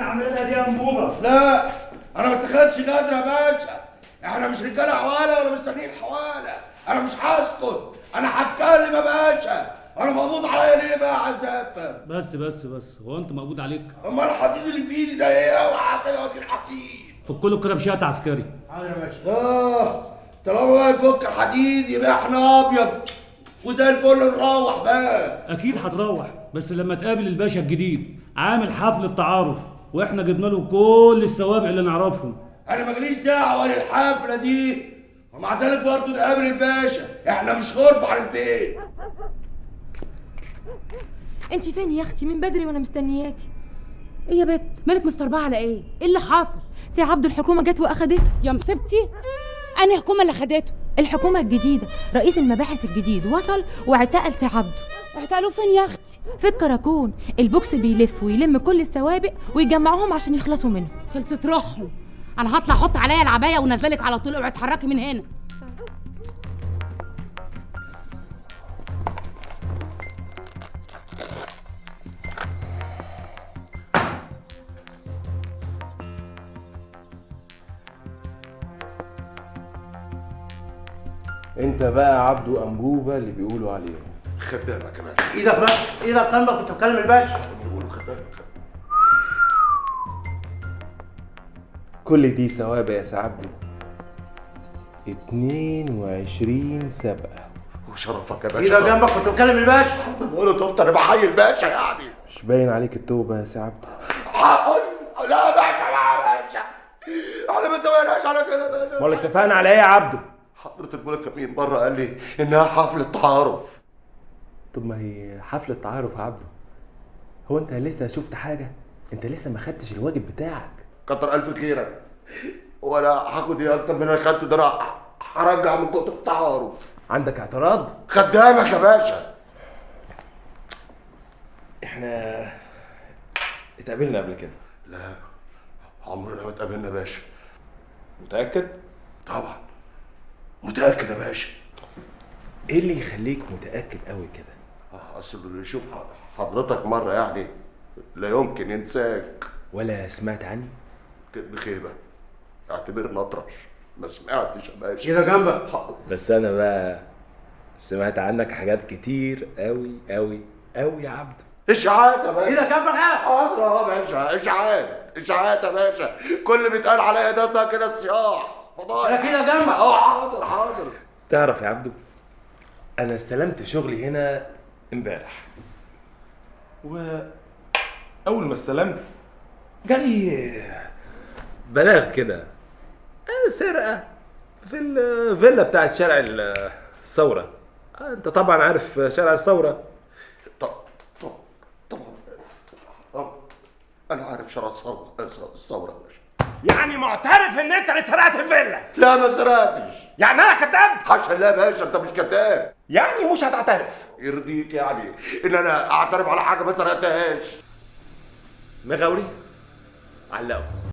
عملتها دي يا انبوبه. لا انا ما اتخذتش غدر يا باشا، احنا مش رجاله حواله ولا مستنيين حواله، انا مش هسكت، انا هتكلم يا باشا. انا مقبوض عليا ليه بقى عايز افهم؟ بس هو انت مقبوض عليك؟ امال الحديد اللي في ايدي ده ايه؟ اوعى كده وادي الحديد. فك له كده بشهاده عسكري. حاضر يا باشا. طالما بقى نفك الحديد يبقى احنا ابيض وزي الفل نروح بقى. اكيد هتروح، بس لما تقابل الباشا الجديد عامل حفله تعارف واحنا جبنا له كل السوابق اللي نعرفهم. انا ماليش دعوه للحفله دي، ومع ذلك برضه نقابل الباشا، احنا مش غرب عن البيت. انت فين يا اختي؟ من بدري وانا مستنياكي. ايه يا بت مالك مستربعه على ايه؟ ايه اللي حاصل؟ سي عبد الحكومه جت واخدته. يا مصيبتي، أنا حكومة اللي خدته. الحكومه الجديده، رئيس المباحث الجديد وصل واعتقل سي عبده. اعتقلوه فين يا اختي؟ في الكراكون، البوكس بيلف ويلم كل السوابق ويجمعوهم عشان يخلصوا منه. خلصت روحهم. انا هطلع احط عليا العبايه ونزلك على طول، اوعي تتحركي من هنا. انت بقى عبده انبوبه اللي بيقولوا عليه. خدامك يا باشا. ايدك بس، ايدك جنبك وانت بتكلم الباشا. بيقولوا خدامك. كل دي سوابق يا سي عبده. 22 سبقه. وشرفك يا باشا. ايدك جنبك وانت بتكلم الباشا. بقول له تفطر، انا بحيي الباشا يعني. مش باين عليك التوبه يا سي عبده. لا يا باشا، لا يا باشا، احنا ما اتفقناش على كده يا باشا. امال اتفقنا على ايه يا عبده؟ حضرة الملك مين بره قال لي انها حفلة تعارف. طب ما هي حفله تعارف يا عبده. هو انت لسه شفت حاجه؟ انت لسه ما خدتش الواجب بتاعك. كتر الف خيرك، ولا هاخد ايه اكتر من اللي خدته ده؟ انا هرجع من كتر التعارف. عندك اعتراض؟ خدامك يا باشا. احنا اتقابلنا قبل كده. لا عمرنا ما اتقابلنا يا باشا. متاكد؟ طبعا متأكد يا باشا. ايه اللي يخليك متاكد قوي كده؟ اصل اللي يشوف حضرتك مرة يعني لا يمكن ينساك. ولا سمعت عني؟ كدب خيبة، اعتبرني اطرش، ما سمعتش يا باشا. ايدك جنبك. بس انا بقى سمعت عنك حاجات كتير قوي قوي قوي يا عبده. اشاعات يا باشا. ايدك جنبك يا حاضر يا باشا، اشاعات يا باشا، كل اللي بيتقال عليا ده كده صياح فضايح. انا كده جنبك. حاضر. تعرف يا عبده، انا استلمت شغلي هنا امبارح، واول ما استلمت جالي بلاغ كده سرقه في الفيلا بتاعت شارع الثوره. انت طبعا عارف شارع الثوره. طبعا انا عارف شارع الثوره يا باشا. يعني معترف ان انت اللي سرقت الفيلا؟ لا ما سرقتش. يعني انا كذاب؟ حاشا لا يا باشا، انت مش كذاب. يعني مش هتعترف؟ يرضيك يعني ان انا اعترف على حاجه ما سرقتهاش؟ مغاوري علقوا.